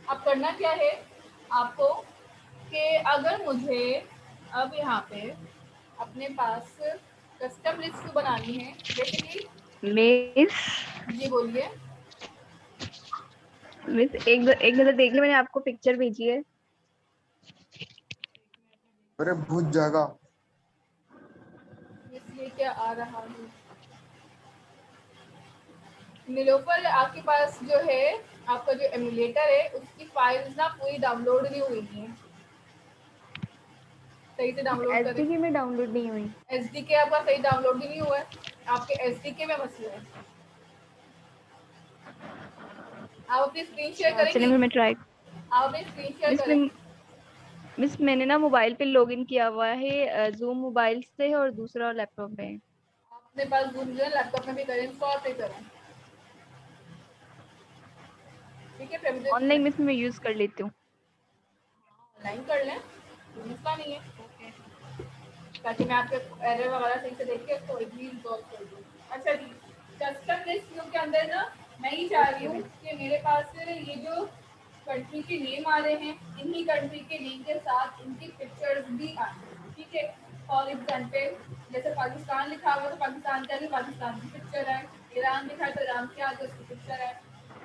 अब करना क्या है आपको कि अगर मुझे अब यहाँ पे अपने पास कस्टम लिस्ट बनानी है बेसिकली। मिस जी बोलिए। मिस एक नजर देख ले, मैंने आपको पिक्चर भेजी है। अरे भूत जागा। इसलिए क्या आ रहा है नीलोफर, आपके पास जो है आपका जो एमुलेटर है उसकी फाइल्स ना पूरी डाउनलोड नहीं हुई है, सही से डाउनलोड करें। एसडीके में डाउनलोड नहीं हुई। एसडीके आपका सही डाउनलोड भी नहीं हुआ है, आपके एसडीके में मसला है। आप अपनी स्क्रीन शेयर अच्छा चलिए करेंगी? फिर मैं ट्राई। आप अपनी स्क्रीन शेयर मिस करें। मिस मैंने ना मोबाइल पे लॉगिन किया हुआ है, जूम मोबाइल से है और दूसरा लैपटॉप में है। आप अपने पास जूम जो है लैपटॉप में भी करें, इंस्टॉल पे करें। ठीक है, फिर मुझे ऑनलाइन मिस मैं यूज कर लेती हूँ। ऑनलाइन कर लें, कोई मसला नहीं है, ओके। ताकि मैं आपके एरर वगैरह सही से देख के उसको इजीली रिजॉल्व कर दूँ। अच्छा जी, कस्टम लिस्ट व्यू के अंदर ना मैं ये चाह रही ओके हूँ मिस। कि मेरे पास ये जो कंट्री के नेम आ रहे हैं, इन्हीं कंट्री के नेम के साथ इनकी पिक्चर्स भी आए। ठीक है, फॉर एग्जाम्पल जैसे पाकिस्तान लिखा हुआ तो पाकिस्तान के आगे पाकिस्तान की पिक्चर है, ईरान लिखा है तो ईरान के आगे उसकी पिक्चर है,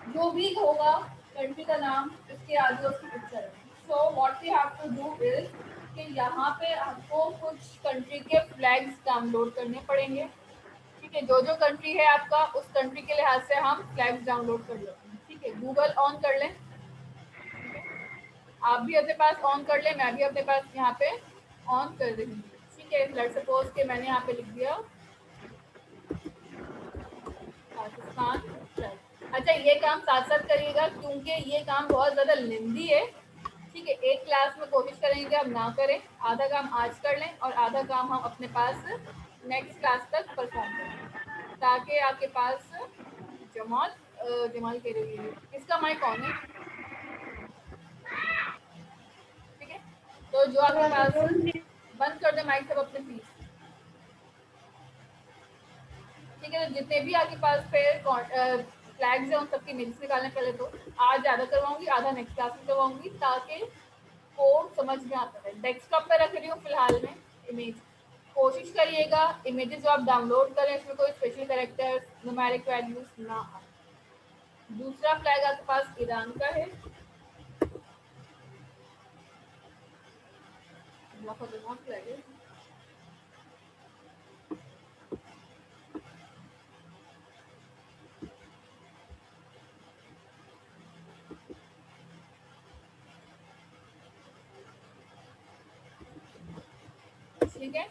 जो भी होगा कंट्री का नाम उसके आगे उसकी पिक्चर है। So what we have to do is कि यहाँ पे आपको कुछ कंट्री के फ्लैग्स डाउनलोड करने पड़ेंगे। ठीक है, जो जो कंट्री है आपका उस कंट्री के लिहाज से हम फ्लैग्स डाउनलोड कर लेते हैं। ठीक है, गूगल ऑन कर लें। ठीक है, आप भी अपने पास ऑन कर लें, मैं भी अपने पास यहाँ पे ऑन कर रही हूँ। ठीक है, लेट्स सपोज के मैंने यहाँ पे लिख दिया पाकिस्तान फ्लैग। अच्छा, ये काम साथ साथ करिएगा क्योंकि ये काम बहुत ज़्यादा लेंदी है। ठीक है, एक क्लास में कोशिश करेंगे हम ना करें, आधा काम आज कर लें और आधा काम हम अपने पास नेक्स्ट क्लास तक परफॉर्म करें, ताकि आपके पास जमाल जमाल कह रही है, इसका माइक ऑन है। ठीक है, तो जो आपके पास बंद कर दे माइक सब अपने प्लीज। ठीक है, तो जितने भी आपके पास फिर फ्लैग्स हैं उन सबकी इमेजेस निकालने, पहले तो आज ज़्यादा करवाऊंगी, आधा नेक्स्ट क्लास में करवाऊंगी, ताकि कोड समझ में आता है। डेस्कटॉप पे रख रही हूँ फिलहाल में इमेज। कोशिश करिएगा इमेजेस जो आप डाउनलोड करें इसमें कोई स्पेशल कैरेक्टर्स न्यूमेरिक वैल्यूज ना आए। दूसरा फ्लैग आपके पास ईरान का है, बहुत खतरनाक फ्लैग है। ठीक है,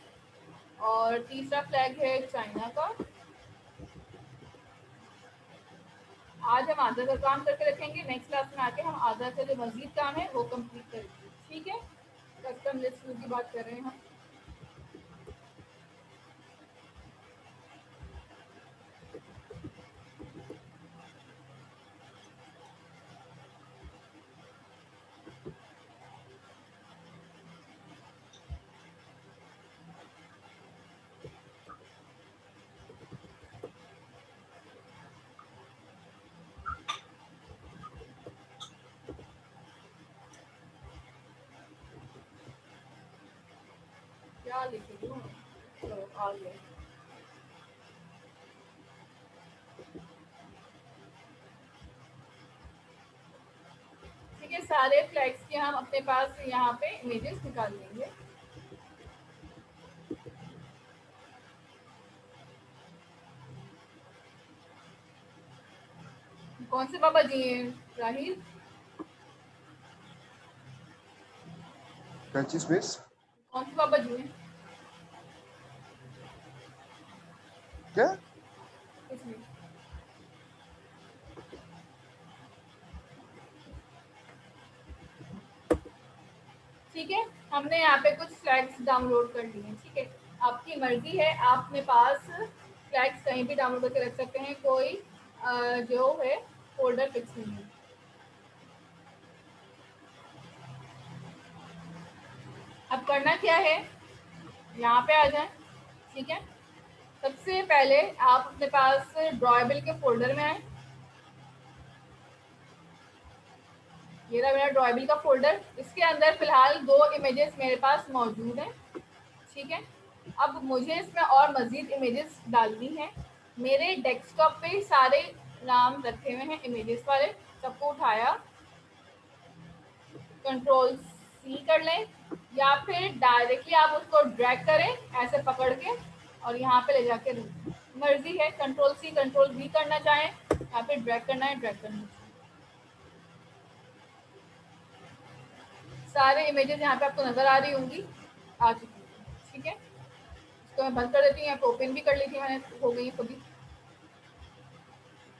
और तीसरा फ्लैग है चाइना का। आज हम आधा का काम करके रखेंगे, नेक्स्ट क्लास में आके हम आधा का जो मजीद काम है वो कंप्लीट करेंगे। ठीक है, कस्टम लिस्ट की बात कर रहे हैं हम। क्या लिख रही हूँ, चलो आ गया। ठीक है, सारे फ्लैग्स के हम अपने पास यहाँ पे इमेजेस निकाल लेंगे। कौन से बाबा जी हैं राहिल? क्या चीज मिस? कौन से बाबा जी हैं क्या? इसमें? ठीक है, हमने यहाँ पे कुछ फ्लैग्स डाउनलोड कर लिए हैं। ठीक है, आपकी मर्जी है, आप अपने पास फ्लैग्स कहीं भी डाउनलोड करके रख सकते हैं, कोई जो है फोल्डर फिक्स नहीं है। अब करना क्या है, यहाँ पे आ जाए। ठीक है, सबसे पहले आप अपने पास ड्रॉएबल के फोल्डर में आए। ये रहा मेरा ड्रॉएबल का फोल्डर। इसके अंदर फिलहाल 2 इमेजेस मेरे पास मौजूद हैं, ठीक है। अब मुझे इसमें और मज़ीद इमेजेस डालनी है। मेरे डेस्कटॉप पे सारे नाम रखे हुए हैं इमेजेस वाले, सबको उठाया, कंट्रोल सी कर लें, या फिर डायरेक्टली आप उसको ड्रैग करें ऐसे पकड़ के और यहाँ पे ले जाके रखें। मर्जी है, कंट्रोल सी कंट्रोल वी करना चाहें या फिर ड्रैग करना है ड्रैग करना है। सारे इमेजेस यहाँ पे आपको नजर आ रही होंगी, आ चुकी है, ठीक है। इसको मैं बंद कर देती हूँ, यहाँ पे ओपन भी कर ली थी मैंने, हो गई खुद ही।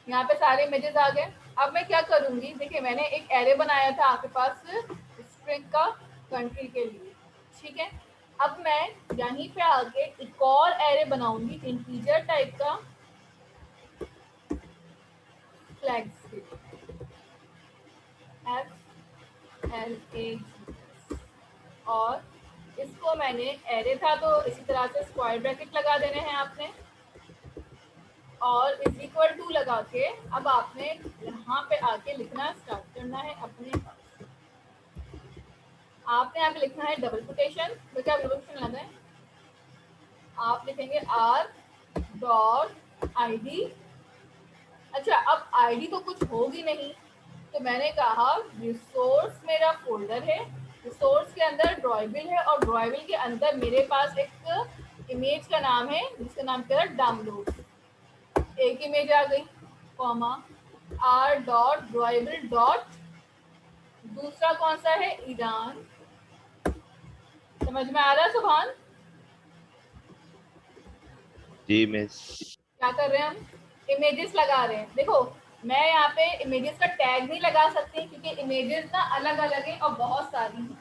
यहाँ पे सारे इमेजेस आ गए। अब मैं क्या करूँगी, देखिए मैंने एक एरे बनाया था आपके पास स्ट्रिंग का कंट्री के लिए, ठीक है। अब मैं यहीं पे आके एक और एरे बनाऊंगी इंटीजर टाइप का, फ्लैग्स FLAG, और इसको मैंने एरे था तो इसी तरह से स्क्वायर ब्रैकेट लगा देने हैं आपने, और इज इक्वल टू लगा के अब आपने यहाँ पे आके लिखना स्टार्ट करना है अपने पास। आपने यहाँ पे लिखना है डबल कोटेशन, तो क्या डबल कोटेशन लगाएं, आप लिखेंगे r.id। अच्छा, अब आईडी तो कुछ होगी नहीं, तो मैंने कहा रिसोर्स मेरा फोल्डर है, रिसोर्स के अंदर ड्रॉएबल है, और ड्रॉएबल के अंदर मेरे पास एक इमेज का नाम है जिसका नाम क्या है डाउनलोड। एक इमेज आ गई, कॉमा r.drawable. दूसरा कौन सा है, ईरान। समझ में आ रहा है सुभान? जी मिस। क्या कर रहे हैं हम, इमेजेस लगा रहे हैं। देखो मैं यहाँ पे इमेजेस का टैग नहीं लगा सकती क्योंकि इमेजेस ना अलग अलग हैं और बहुत सारी हैं।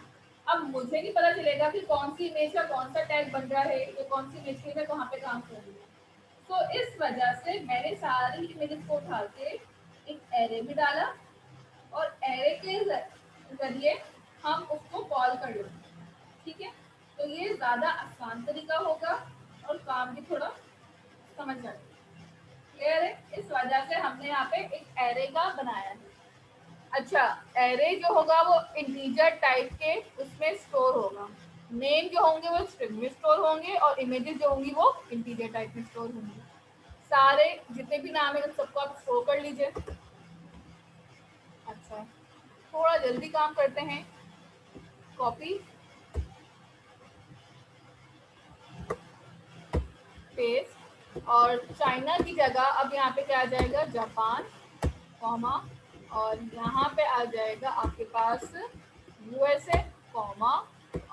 अब मुझे नहीं पता चलेगा कि कौन सी इमेज का कौन सा टैग बन रहा है या कौन सी इमेज के लिए मैं कहाँ पे काम कर रही हूँ। तो इस वजह से मैंने सारी इमेजेस को उठा के एक एरे में डाला, और एरे के जरिए हम उसको कॉल कर लेंगे, ठीक है। तो ये ज़्यादा आसान तरीका होगा और काम भी थोड़ा समझ जाएगा, क्लियर है। इस वजह से हमने यहाँ पे एक एरे का बनाया है। अच्छा, एरे जो होगा वो इंटीजर टाइप के उसमें स्टोर होगा, नेम जो होंगे वो स्ट्रिंग में स्टोर होंगे, और इमेजेस जो होंगी वो इंटीजर टाइप में स्टोर होंगी। सारे जितने भी नाम है उन सबको आप स्टोर कर लीजिए। अच्छा, थोड़ा जल्दी काम करते हैं, कॉपी पेस्ट, और चाइना की जगह अब यहाँ पे क्या आ जाएगा, जापान, कॉमा, और यहाँ पे आ जाएगा आपके पास USA, कॉमा,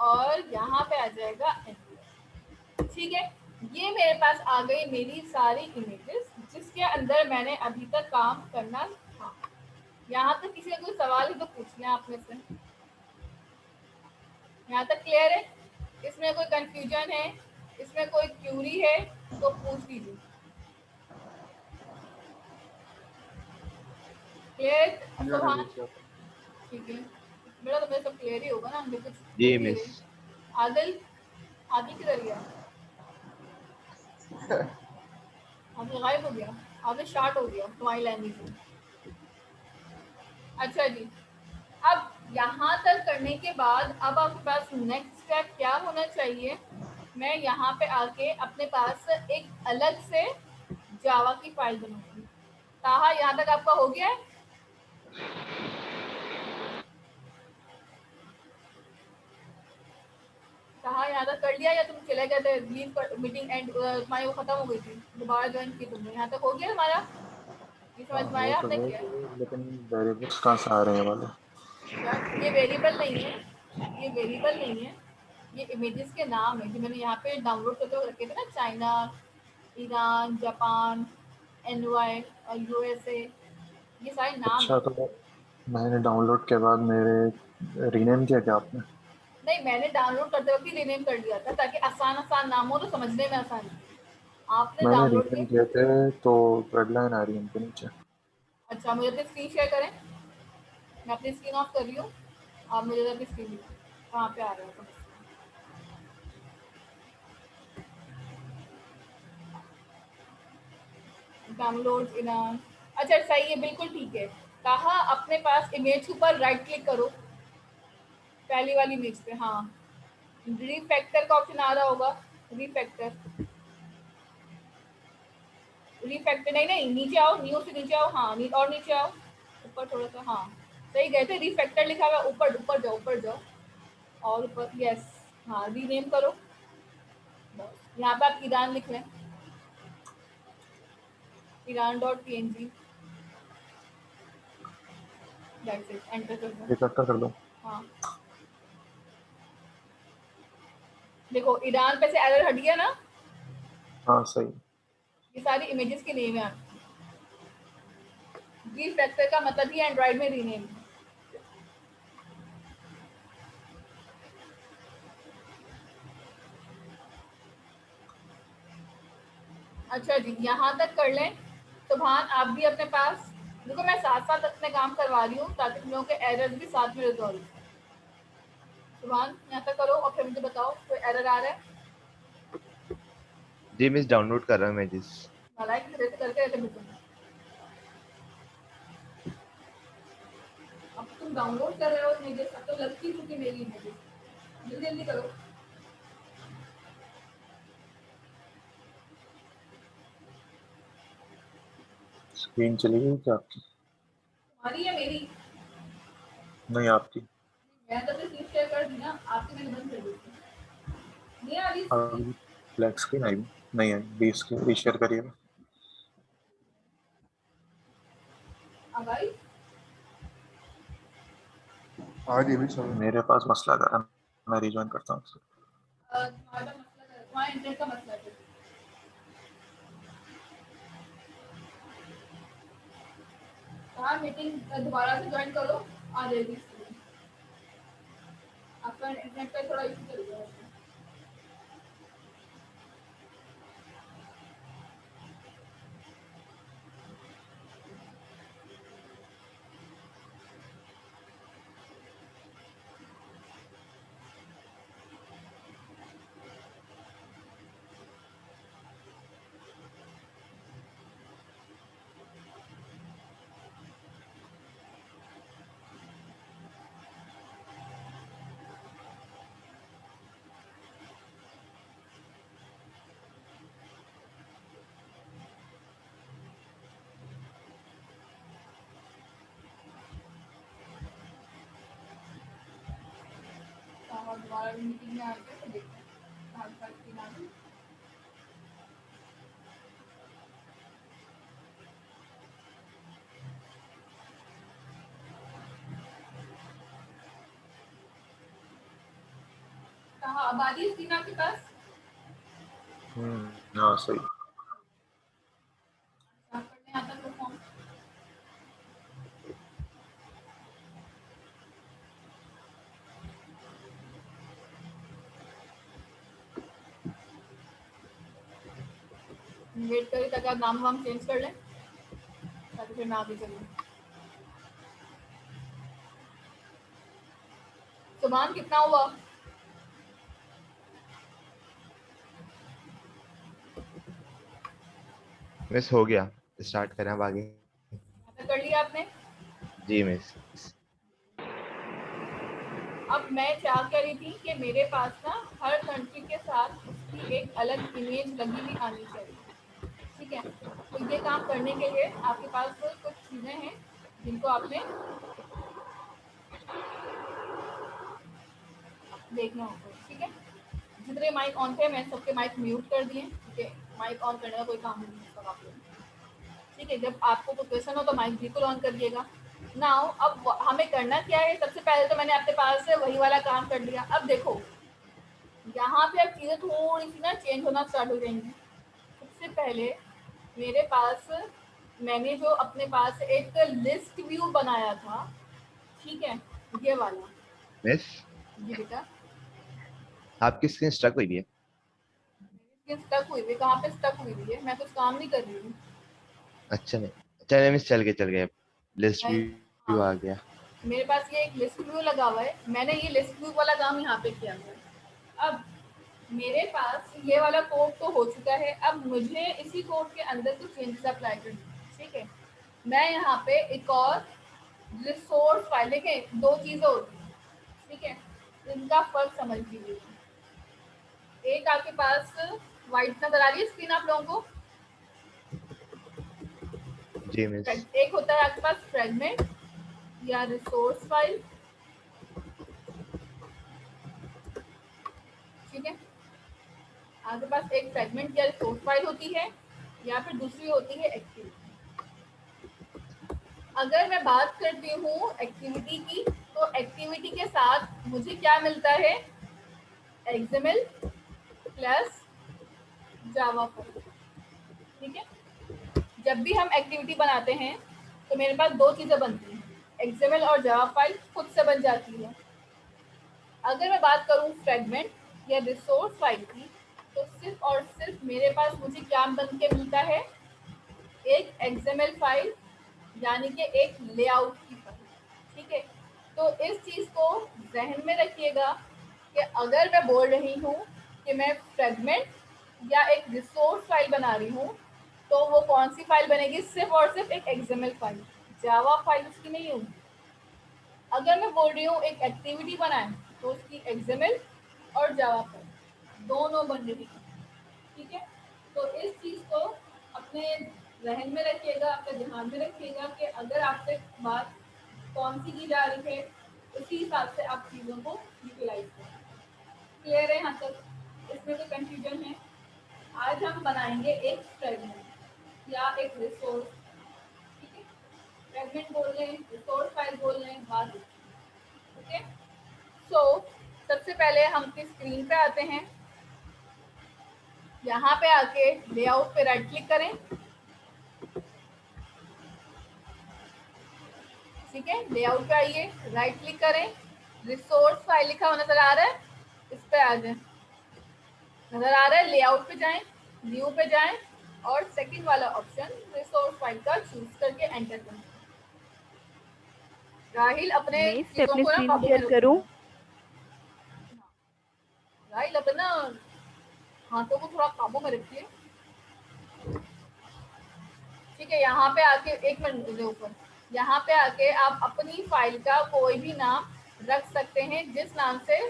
और यहाँ पे आ जाएगा इंडिया, ठीक है। ये मेरे पास आ गई मेरी सारी इमेजेस जिसके अंदर मैंने अभी तक काम करना था। यहाँ तक किसी का कोई सवाल है तो पूछ लें आप में से। यहाँ तक क्लियर है? इसमें कोई कंफ्यूजन है, इसमें कोई क्यूरी है तो पूछ लीजिए। क्लियर सुभान? ठीक है, मेरा तो मेरे सब क्लियर ही होगा ना, मुझे कुछ जी मिस। आदिल, आदिल किधर गया? आदिल गायब हो गया, आदिल शार्ट हो गया तुम्हारी लैंग्वेज में। अच्छा जी, अब यहाँ तक करने के बाद अब आपके पास नेक्स्ट स्टेप क्या होना चाहिए, मैं यहाँ पे आके अपने पास एक अलग से जावा की फाइल बनाऊंगी। ताहा, यहाँ तक आपका हो गया है? कहा यहाँ तक कर लिया या तुम चले गए थे, लीव पर मीटिंग एंड तुम्हारी वो खत्म हो गई थी, दोबारा ज्वाइन की तुमने? यहाँ तक हो गया हमारा, ये समझ में आया आपने किया? लेकिन वेरिएबल्स कहाँ से आ रहे हैं वाले? ये वेरिएबल नहीं है, ये वेरिएबल नहीं है, ये इमेजेस के नाम है जो मैंने यहाँ पे डाउनलोड करते हुए रखे थे ना, चाइना, ईरान, जापान, NY और USA, ये सारे नाम अच्छा, हैं। तो मैंने डाउनलोड के बाद मेरे रीनेम किया क्या आपने? नहीं, मैंने डाउनलोड करते वक्त ही रीनेम कर दिया था ताकि आसान आसान नाम हो तो समझने में आसानी। आपने मैंने डाउनलोड रीनेम के, किए थे तो रेड लाइन आ रही है उनके नीचे। अच्छा मुझे अपनी स्क्रीन शेयर करें, मैं अपनी स्क्रीन ऑफ कर रही हूँ, आप मुझे अपनी स्क्रीन कहाँ पे आ रहा है? डाउनलोड इन, अच्छा सही है, बिल्कुल ठीक है। कहा अपने पास इमेज के ऊपर राइट क्लिक करो, पहली वाली इमेज पे। हाँ, रीफैक्टर का ऑप्शन आ रहा होगा। रीफैक्टर, रीफैक्टर नहीं नहीं, नीचे आओ, न्यू से नीचे आओ। हाँ, और नीचे आओ, ऊपर थोड़ा सा। हाँ, सही गए थे। रीफैक्टर लिखा हुआ, ऊपर ऊपर जाओ, ऊपर जाओ और ऊपर। यस, हाँ, रीनेम करो। बस यहाँ पे आप ईरान लिख लें, Iran.png। दैट्स इट, एंटर कर दो। रिकॉर्ड कर दो। हाँ, देखो ईरान पे से एरर हट गया ना। हाँ सही। ये सारी इमेजेस के नेम है आपकी। रीफैक्टर का मतलब ही एंड्रॉइड में रीनेम। अच्छा जी, यहाँ तक कर लें। सुभान, आप भी अपने पास देखो, मैं साथ साथ अपने काम करवा रही हूँ ताकि तुम लोगों के एरर्स भी साथ में रिजॉल्व। सुभान, यहाँ तक करो और फिर मुझे बताओ कोई एरर आ रहा है। जी मिस, डाउनलोड कर रहा हूँ इमेजेस। नालायक की तरह से करके रहते बिल्कुल। अब तुम डाउनलोड कर रहे हो इमेजेस, अब तो लग ही चुकी मेरी इमेजेस। जल्दी जल्दी करो। स्क्रीन चली गई क्या आपकी? तुम्हारी या मेरी? नहीं, आपकी। मैं तो स्क्रीन शेयर कर दी ना, आपकी मैंने बंद कर दी थी। नहीं आ रही स्क्रीन? Black screen I? नहीं आई। बीस की रीशेयर करिएगा। आ गई? आज ये भी चलो। मेरे पास मसला कर रहा है, मैं रिज्वाइन करता हूँ। तुम्हारा मसला है, तुम्हारा इंटरनेट का मसला है। हाँ, मीटिंग दोबारा से ज्वाइन करो, आ जाएगी स्क्रीन। आपका इंटरनेट का थोड़ा इशू चल रहा है। और दोबारा मीटिंग में आके तो देखते हैं आपका स्क्रीन आ गई। कहाँ अब आ रही है स्क्रीन आपके पास? हाँ सही। आप पढ़ने आता है फॉर्म? वेट करिए ताकि आप नाम वाम चेंज कर लें, ताकि फिर मैं आगे चलूँ। सुभान, कितना हुआ? मिस हो गया, स्टार्ट करें अब आगे। यहाँ तक कर लिया आपने? जी मिस। अब मैं क्या कह रही थी कि मेरे पास ना हर कंट्री के साथ उसकी एक अलग इमेज लगी हुई आनी चाहिए। ठीक है, तो ये काम करने के लिए आपके पास कुछ चीज़ें हैं जिनको आपने देखना होगा। ठीक है, जितने माइक ऑन थे मैंने सबके माइक म्यूट कर दिए। ठीक है, माइक ऑन करने का कोई काम नहीं है सब आप लोग। ठीक है, जब आपको कोई क्वेश्चन हो तो माइक बिल्कुल ऑन करिएगा। नाउ अब हमें करना क्या है, सबसे पहले तो मैंने आपके पास से वही वाला काम कर लिया। अब देखो यहाँ पे अब चीज़ें थोड़ी सी ना चेंज होना स्टार्ट हो जाएंगी। सबसे पहले मेरे पास, मैंने जो अपने पास एक लिस्ट व्यू बनाया था, ठीक है, ये वाला। मिस, जी बेटा, आपकी स्क्रीन स्ट्रक हुई है। स्टक हुई हुई? कहाँ पे स्टक हुई हुई है? मैं कुछ काम नहीं कर रही हूँ। अच्छा नहीं, चलिए मिस, चल गए, लिस्ट नहीं, व्यू हाँ, आ गया। मेरे पास ये एक लिस्ट व्यू लगा हुआ है, मैंने ये लिस्ट व्यू वाला काम यहाँ पे किया हुआ है। अब मेरे पास ये वाला कोड तो हो चुका है, अब मुझे इसी कोड के अंदर कुछ चेंजेस अप्लाई करने हैं। ठीक है, मैं यहाँ पे एक और रिसोर्स फाइल, देखें दो चीजें होती हैं, ठीक है, इनका फर्क समझ लीजिए। एक आपके पास व्हाइट नजर आ रही है स्क्रीन आप लोगों को, जी मिस। एक होता है आपके पास फ्रेगमेंट या रिसोर्स फाइल, ठीक है, आपके पास एक फ्रेगमेंट या रिसोर्स फाइल होती है, या फिर दूसरी होती है एक्टिविटी। अगर मैं बात करती हूँ एक्टिविटी की, तो एक्टिविटी के साथ मुझे क्या मिलता है, एक्सएमएल प्लस जावा फाइल, ठीक है। जब भी हम एक्टिविटी बनाते हैं तो मेरे पास दो चीजें बनती हैं, एक्सएमएल और जावा फाइल खुद से बन जाती है। अगर मैं बात करूँ फ्रेगमेंट या रिसोर्स फाइल की, तो सिर्फ और सिर्फ मेरे पास मुझे क्या बन के मिलता है, एक एक्सएमएल फाइल, यानी कि एक लेआउट की फाइल, ठीक है। तो इस चीज को जहन में रखिएगा कि अगर मैं बोल रही हूँ कि मैं फ्रेगमेंट या एक रिसोर्स फाइल बना रही हूँ, तो वो कौन सी फाइल बनेगी, सिर्फ और सिर्फ एक एक्सएमएल फाइल, जावा फाइल उसकी नहीं होगी। अगर मैं बोल रही हूँ एक एक्टिविटी बनाए, तो उसकी एक्सएमएल और जावा फाइल दोनों बन रही है, ठीक है। तो इस चीज को अपने जहन में रखिएगा, अपने ध्यान में रखिएगा कि अगर आपसे बात कौन सी की जा रही है, उसी हिसाब से आप चीज़ों को यूटिलाइज करें। क्लियर है यहाँ तक, इसमें कोई कंफ्यूजन है? आज हम बनाएंगे एक फ्रेगमेंट या एक रिसोर्स, ठीक है, फ्रेगमेंट बोल रहे हैं, रिसोर्स फाइल बोल रहे हैं, बात ओके। सो सबसे पहले हम किस स्क्रीन पे आते हैं, यहाँ पे आके लेआउट पे राइट क्लिक करें, ठीक है, लेआउट पे आइए, राइट क्लिक करें, रिसोर्स फाइल लिखा हुआ नजर आ रहा है, इस पे आ जाए, नजर आ रहा है, लेआउट पे जाएं, न्यू पे जाएं और सेकंड वाला ऑप्शन रिसोर्स फाइल का चूज करके एंटर करें। राहिल अपने मैं इससे चीजों अपनी को ना स्क्रीन काबू में शेयर रखिए। करूं? राहिल अपना हाथों को थोड़ा काबू में रखिए, ठीक है। यहाँ पे आके एक मिनट के ऊपर, यहाँ पे आके आप अपनी फाइल का कोई भी नाम रख सकते हैं जिस नाम से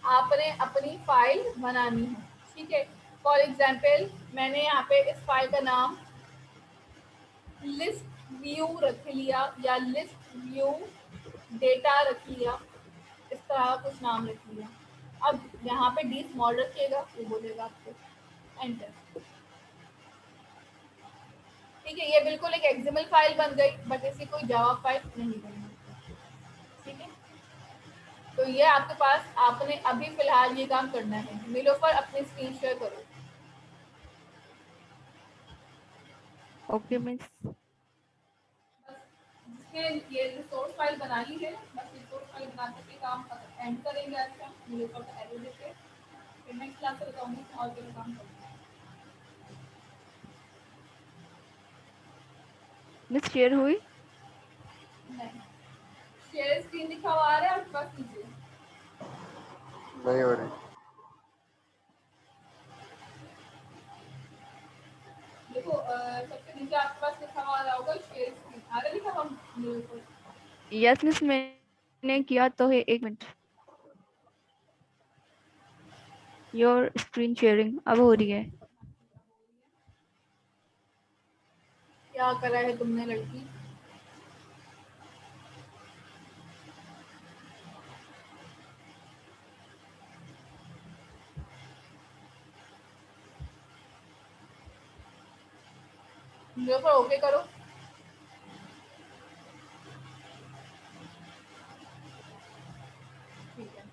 आपने अपनी फाइल बनानी है, ठीक है। फॉर एग्जाम्पल मैंने यहाँ पे इस फाइल का नाम लिस्ट व्यू रख लिया या लिस्ट व्यू डेटा रख लिया, इस तरह कुछ नाम रख लिया। अब यहाँ पे डी स्मॉल रखिएगा, वो बोलेगा आपको एंटर, ठीक है। ये बिल्कुल एक एक्सएमएल फाइल बन गई, बट इसकी कोई जावा फाइल नहीं बनी, ठीक है। तो ये आपके पास, आपने अभी फिलहाल ये काम करना है। नीलोफर अपनी स्क्रीन शेयर करो। Okay miss. बस जिसने ये रिसोर्स फाइल बनाई है, बस रिसोर्स फाइल बनाने के काम एंड करेंगे आज का, नीलोफर का एरो देके, फिर नेक्स्ट क्लास से बताऊंगी और क्या काम करना है। मिस शेयर हुई? नहीं, शेयर स्क्रीन लिखा हुआ आ रहा है, आपके पास कीजिए। नहीं हो रही। देखो सबसे नीचे आपके पास लिखा हुआ आ रहा होगा शेयर स्क्रीन, आ रहा लिखा हुआ नीलोफर? यस मिस, मैंने किया तो है, एक मिनट। योर स्क्रीन शेयरिंग अब हो रही है। क्या करा है तुमने लड़की? नीलोफर ओके करो। ठीक है,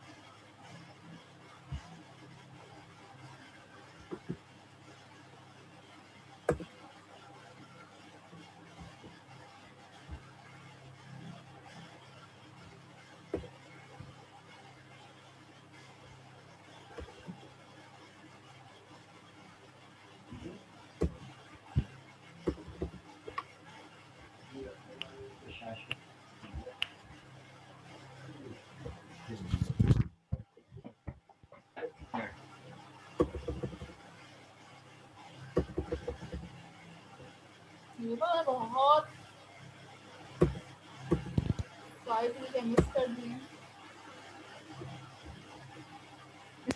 नीलोफर बहुत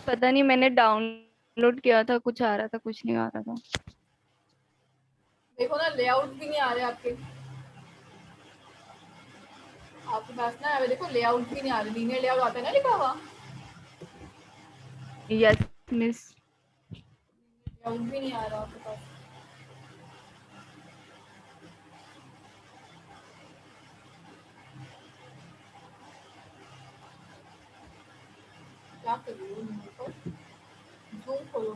पता नहीं, मैंने डाउनलोड किया था, कुछ आ रहा था, कुछ नहीं आ रहा था। देखो ना, लेआउट भी नहीं आ रहे आपके पास ना। अभी देखो लेआउट भी नहीं आ रहे, लीनियर लेआउट आता है ना लिखा हुआ, यस मिस। लेआउट भी नहीं आ रहा आपके पास। क्या कर रही हो मेरे पर? जूम खोलो।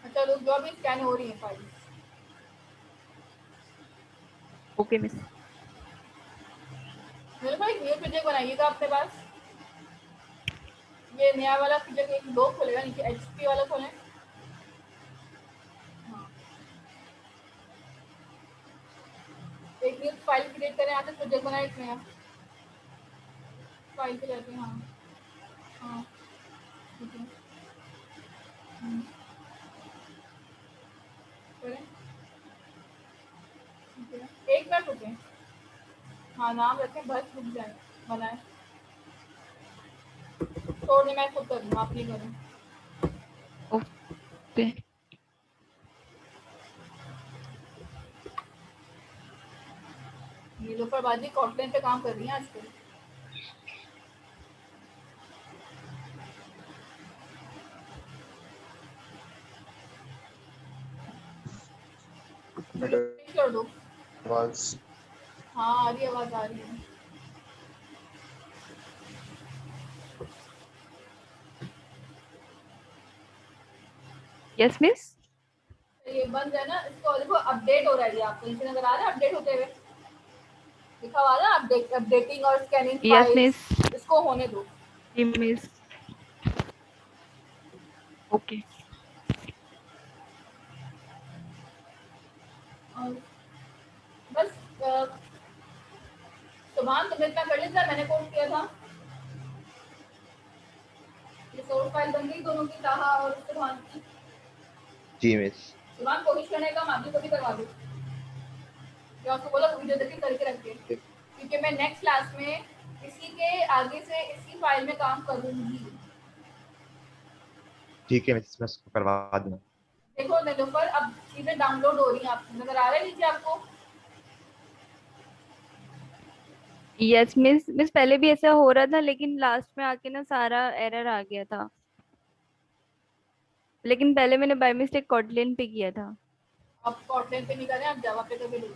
अच्छा रुक जाओ, अभी स्कैन हो रही है फाइल। Okay miss. मेरे पास एक न्यू प्रोजेक्ट बनाइएगा अपने पास। ये नया वाला प्रोजेक्ट एक दो खोलेगा, नीचे एचपी वाला खोलें। हाँ, एक न्यू फाइल क्रिएट करें, यहाँ से प्रोजेक्ट बनाए एक नया फाइल पे जाते हैं। हाँ हाँ ठीक है। करें ठीक है, एक मिनट रुकें। हाँ नाम रखें, बस रुक जाए, बनाए। छोड़ने मैं खुद करूँ, आप नहीं करें। ओके। नीलोफर बाजी कॉटलैंड पे काम कर रही हैं आजकल। कर दो। आवाज हाँ आ रही है, आवाज आ रही है। Yes miss. ये बंद है ना, इसको देखो अपडेट हो रहा है, ये आपको नीचे नजर आ रहा है अपडेट होते हुए, लिखा हुआ है ना अपडेट, अपडेटिंग और स्कैनिंग यस मिस। फाइल्स। इसको होने दो। जी मिस। ओके। और बस सुभान तुमने इतना कर लिया, मैंने कोड किया था। ये सोर्स फाइल बन गई दोनों की, ताहा और सुभान की। जी मिस। सुभान कोशिश करने का, माफी को भी करवा दो। जो आपको बोला वीडियो देख के करके रखे, क्योंकि मैं नेक्स्ट क्लास में इसी के आगे से इसी फाइल में काम करूंगी। ठीक है मिस, मैं उसको करवा दूंगा। देखो निलोफर, अब चीजें डाउनलोड हो रही हैं, आपको नजर आ रहा है नीचे आपको? Yes miss. मिस पहले भी ऐसा हो रहा था, लेकिन लास्ट में आके ना सारा एरर आ गया था। लेकिन पहले मैंने बाय मिस्टेक कॉटलिन पे किया था। आप कॉटलैंड पे नहीं करें, आप जावा पे करके देखिए,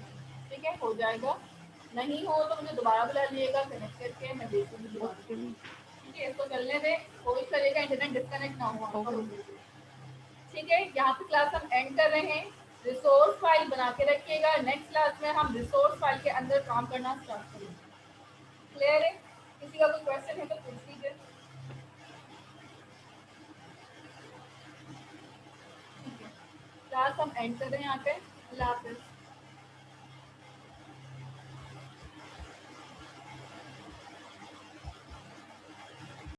ठीक है हो जाएगा। नहीं हो तो मुझे दोबारा बुला लीजिएगा, कनेक्ट करके मैं देखूंगी दोबारा। Okay miss. ठीक है, इसको चलने दें, कोशिश करिएगा इंटरनेट डिस्कनेक्ट ना हो आपका। ओके। ठीक है, यहाँ पे क्लास हम एंड कर रहे हैं। रिसोर्स फाइल बना के रखिएगा, नेक्स्ट क्लास में हम रिसोर्स फाइल के अंदर काम करना स्टार्ट करेंगे। क्लियर है? किसी का कोई क्वेश्चन है तो पूछ लीजिए। ठीक है, क्लास हम एंड कर रहे हैं यहाँ पे। अल्लाह हाफिज़।